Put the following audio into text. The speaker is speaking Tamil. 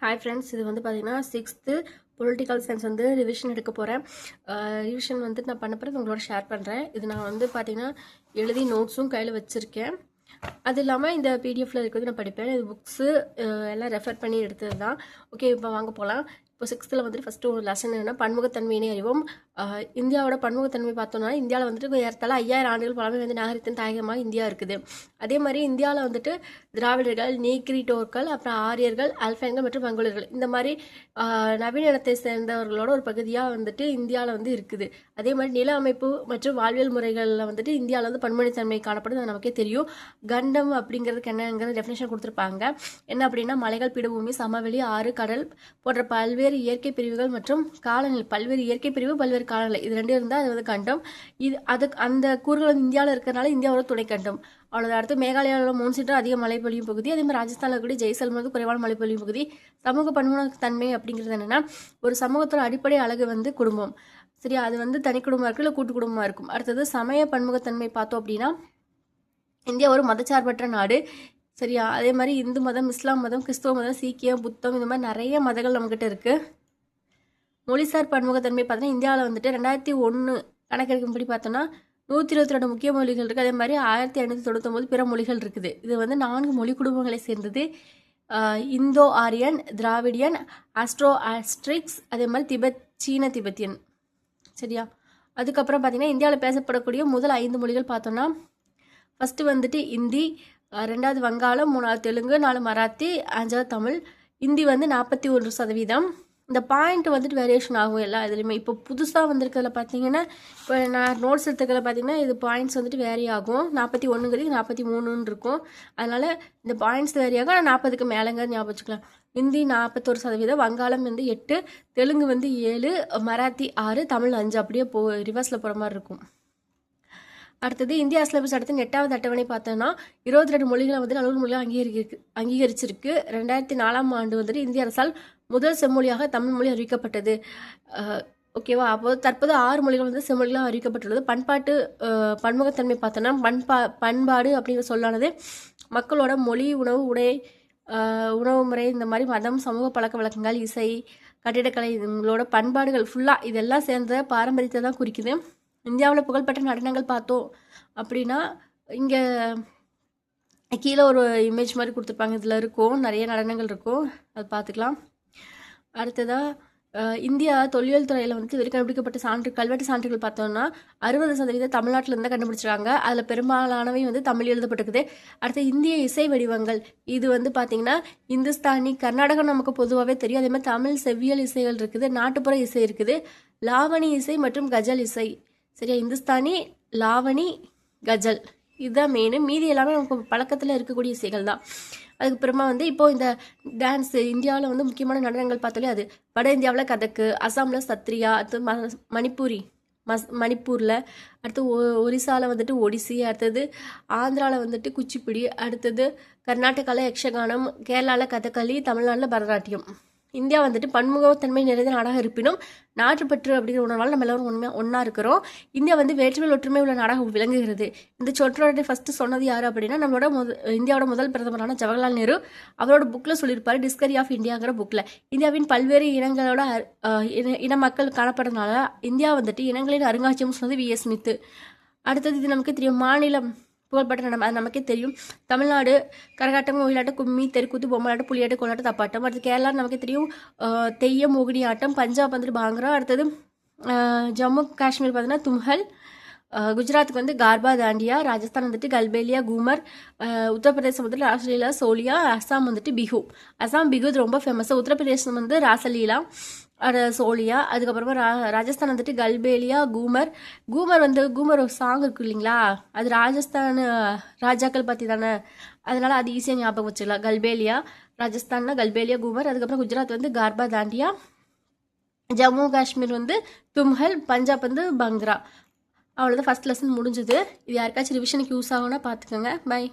ஹாய் ஃப்ரெண்ட்ஸ், இது வந்து பார்த்தீங்கன்னா 6th பொலிட்டிக்கல் சயின்ஸ் வந்து ரிவிஷன் எடுக்க போகிறேன். ரிவிஷன் வந்து நான் பண்ண பிறகு உங்களோட ஷேர் பண்ணுறேன். இது நான் வந்து பார்த்தீங்கன்னா எழுதி நோட்ஸும் கையில் வச்சுருக்கேன். அது இல்லாமல் இந்த பிடிஎஃப்ல இருக்கிறது நான் படிப்பேன். இது புக்ஸு எல்லாம் ரெஃபர் பண்ணி எடுத்தது தான். ஓகே, இப்போ வாங்க போகலாம். இப்போ 6th வந்துட்டு ஃபஸ்ட்டு ஒரு லெசன் என்னென்னா பன்முகத்தன்மையினை அறிவோம். இந்தியாவோட பன்முகத்தன்மை பார்த்தோம்னா இந்தியாவில் வந்துட்டு ஏறத்தாழ 5000 ஆண்டுகள் பழமை வந்து நாகரிகத்தின் தாயகமாக இந்தியா இருக்குது. அதே மாதிரி இந்தியாவில் வந்துட்டு திராவிடர்கள், நீக்ரிட்டோர்கள், அப்புறம் ஆரியர்கள், அல்பைன்கள் மற்றும் மங்கோலியர்கள் இந்த மாதிரி நவீன இனத்தை சேர்ந்தவர்களோட ஒரு பகுதியாக வந்துட்டு இந்தியாவில் வந்து இருக்குது. அதே மாதிரி நில அமைப்பு மற்றும் வாழ்வியல் முறைகளில் வந்துட்டு இந்தியாவில் வந்து பன்மொழித்தன்மை காணப்படுது. அது நமக்கே தெரியும். கண்டம் அப்படிங்கிறதுக்கு என்னங்கிற டெஃபினேஷன் கொடுத்துருப்பாங்க. என்ன அப்படின்னா மலைகள், பீடபூமி, சமவெளி, ஆறு, கடல் போன்ற பல்வேறு இயற்கை பிரிவுகள் மற்றும் காலநிலை. பல்வேறு இயற்கை பிரிவு, பல்வேறு காலநிலை, இது ரெண்டும் இருந்தால் அது வந்து கண்டம். இது அதுக்கு அந்த கூறுகள் வந்து இந்தியாவில் இருக்கிறனால இந்தியாவோட துணை கண்டம். அவ்வளோதான். அடுத்து மேகாலயாவில் மோன்சிட்டர் அதிக மழை பொழியும் பகுதி. அதே மாதிரி ராஜஸ்தானில் இருக்கக்கூடிய ஜெய்சல்மர் வந்து குறைவான மழை பொழியும் பகுதி. சமூக பன்முகத்தன்மை அப்படிங்கிறது என்னென்னா ஒரு சமூகத்தோட அடிப்படை அழகு வந்து குடும்பம். சரியா, அது வந்து தனி குடும்பமாக இருக்கும், இல்லை கூட்டு குடும்பமாக இருக்கும். அடுத்தது சமய பன்முகத்தன்மை பார்த்தோம் அப்படின்னா இந்தியா ஒரு மதச்சார்பற்ற நாடு. சரியா, அதே மாதிரி இந்து மதம், இஸ்லாம் மதம், கிறிஸ்துவ மதம், சீக்கியம், புத்தம் இந்த மாதிரி நிறைய மதங்கள் நம்மக்கிட்ட இருக்குது. மொழிசார் பன்முகத்தன்மை பார்த்தோன்னா இந்தியாவில் வந்துட்டு 2001 கணக்கெடுக்கும்படி பார்த்தோன்னா 122 முக்கிய மொழிகள் இருக்குது. அதே மாதிரி 1599 பிற மொழிகள் இருக்குது. இது வந்து 4 மொழி குடும்பங்களை சேர்ந்தது. இந்தோ ஆரியன், திராவிடியன், ஆஸ்ட்ரோ ஆஸ்ட்ரிக்ஸ், அதே மாதிரி சீன திபெத்தியன். சரியா, அதுக்கப்புறம் பார்த்தீங்கன்னா இந்தியாவில் பேசப்படக்கூடிய முதல் 5 மொழிகள் பார்த்தோன்னா ஃபஸ்ட்டு வந்துட்டு இந்தி, 2வது வங்காளம், 3வது தெலுங்கு, 4 மராத்தி, 5வது தமிழ். இந்தி வந்து 41%. இந்த பாயிண்ட் வந்துட்டு வேரியேஷன் ஆகும் எல்லா இதுலையுமே. இப்போ புதுசாக வந்திருக்கிறதுல பார்த்தீங்கன்னா இப்போ நான் நோட்ஸ் எடுத்துக்கிறதுல பார்த்தீங்கன்னா இது பாயிண்ட்ஸ் வந்துட்டு வேரி ஆகும். 41ங்கிறது 43 இருக்கும். அதனால் இந்த பாயிண்ட்ஸ் வேரி ஆகும். ஆனால் 40க்கு மேலேங்கிறது ஞாபகம் வச்சுக்கலாம். ஹிந்தி 41%, வங்காளம் வந்து 8, தெலுங்கு வந்து 7, மராத்தி 6, தமிழ் 5, அப்படியே ரிவர்ஸில் போகிற மாதிரி இருக்கும். அடுத்தது இந்தியா சிலபஸ் அடுத்து 8வது அட்டவணை பார்த்தோன்னா 22 மொழிகளை வந்து நல்லூர் மொழியாக அங்கீகரிச்சிருக்கு. 2004ஆம் ஆண்டு வந்துட்டு இந்திய அரசால் முதல் செம்மொழியாக தமிழ் மொழி அறிவிக்கப்பட்டது. ஓகேவா, அப்போது தற்போது 6 மொழிகள் வந்து செம்மொழிகளாக அறிவிக்கப்பட்டுள்ளது. பண்பாட்டு பன்முகத்தன்மை பார்த்தோன்னா பண்பாடு அப்படிங்கிற சொல்லானது மக்களோட மொழி, உணவு, உணவு முறை, இந்த மாதிரி மதம், சமூக பழக்க வழக்கங்கள், இசை, கட்டிடக்கலை, இவங்களோட பண்பாடுகள் ஃபுல்லாக இதெல்லாம் சேர்ந்த பாரம்பரியத்தை தான் குறிக்குது. இந்தியாவில் புகழ்பெற்ற நடனங்கள் பார்த்தோம் அப்படின்னா இங்கே கீழே ஒரு இமேஜ் மாதிரி கொடுத்துருப்பாங்க. இதில் இருக்கும் நிறைய நடனங்கள் இருக்கும், அது பார்த்துக்கலாம். அடுத்ததாக இந்தியா தொல்லியல் துறையில் வந்து இதுவரை கண்டுபிடிக்கப்பட்ட கல்வெட்டு சான்றுகள் பார்த்தோம்னா 60% தமிழ்நாட்டில் இருந்தால் கண்டுபிடிச்சிருக்காங்க. அதில் பெரும்பாலானவை வந்து தமிழ் எழுதப்பட்டிருக்குது. அடுத்து இந்திய இசை வடிவங்கள் இது வந்து பார்த்திங்கன்னா இந்துஸ்தானி, கர்நாடகம் நமக்கு பொதுவாகவே தெரியும். அதே மாதிரி தமிழ் செவ்வியல் இசைகள் இருக்குது, நாட்டுப்புற இசை இருக்குது, லாவணி இசை மற்றும் கஜல் இசை. சரியா, இந்துஸ்தானி, லாவணி, கஜல் இதுதான் மெயின். மீதி எல்லாமே நமக்கு பழக்கத்தில் இருக்கக்கூடிய இசைகள் தான். அதுக்கப்புறமா வந்து இப்போது இந்த டான்ஸ் இந்தியாவில் வந்து முக்கியமான நடனங்கள் பார்த்தாலே அது வட இந்தியாவில் கதக்கு, அசாமில் சத்ரியா, அடுத்து மணிப்பூரில், அடுத்து ஒரிசாவில் வந்துட்டு ஒடிசி, அடுத்தது ஆந்திராவில் வந்துட்டு குச்சிப்புடி, அடுத்தது கர்நாடகாவில் யக்ஷகானம், கேரளாவில் கதகளி, தமிழ்நாட்டில் பரதநாட்டியம். இந்தியா வந்துட்டு பன்முகத்தன்மை நிறைந்த நாடாக இருப்பினும் நாட்டுப்பற்று அப்படிங்கிற உணர்வால் நம்ம எல்லோரும் ஒன்றா இருக்கிறோம். இந்தியா வந்து வேற்றுமையில் ஒற்றுமை உள்ள நாடாக விளங்குகிறது. இந்த சொற்றொடரை ஃபஸ்ட்டு சொன்னது யார் அப்படின்னா நம்மளோட இந்தியாவோட முதல் பிரதமரான ஜவஹர்லால் நேரு. அவரோட புக்கில் சொல்லியிருப்பார், டிஸ்கவரி ஆஃப் இந்தியாங்கிற புக்கில். இந்தியாவின் பல்வேறு இனங்களோட இன மக்கள் காணப்படுறதுனால இந்தியா வந்துட்டு இனங்களின் அருங்காட்சியகம் சொன்னது V.S. ஸ்மித். அடுத்தது இது நமக்கு தெரியும் மாநிலம் புகழ்பெற்ற நடனம், அது நமக்கே தெரியும். தமிழ்நாடு கரகாட்டம், ஒயிலாட்டம், கும்மி, தெருக்கூத்து, பொம்மலாட்டம், புலியாட்டம், கோலாட்டம், தப்பாட்டம். அடுத்து கேரளா நமக்கே தெரியும் தெய்யம், மோகினி ஆட்டம். பஞ்சாப் வந்துட்டு பாங்க்ரா. அடுத்தது ஜம்மு காஷ்மீர் பார்த்தீங்கன்னா தும்ஹல். குஜராத்துக்கு வந்து கார்பா, தாண்டியா. ராஜஸ்தான் வந்துட்டு கல்பேலியா, கூமர். உத்தரப்பிரதேசம் வந்துட்டு ராசலீலா, சோலியா. அசாம் வந்துட்டு பிஹு. அசாம் பிஹு ரொம்ப ஃபேமஸ். உத்தரப்பிரதேசம் வந்து ராசலீலா, சோலியா. அதுக்கப்புறமா ராஜஸ்தான் வந்துட்டு கல்பேலியா, கூமர் ஒரு சாங் இருக்கு இல்லைங்களா, அது ராஜஸ்தான் ராஜாக்கள் பற்றி தானே, அதனால் அது ஈஸியாக ஞாபகம் வச்சுக்கலாம். கல்பேலியா ராஜஸ்தான்னா கல்பேலியா, கூமர். அதுக்கப்புறம் குஜராத் வந்து கார்பா, தாண்டியா. ஜம்மு காஷ்மீர் வந்து தும்ஹல். பஞ்சாப் வந்து பங்க்ரா. அவ்வளோதான், ஃபஸ்ட் லெசன் முடிஞ்சுது. இது யாருக்காச்சும் ரிவிஷனுக்கு யூஸ் ஆகும்னா பார்த்துக்கோங்க. பை.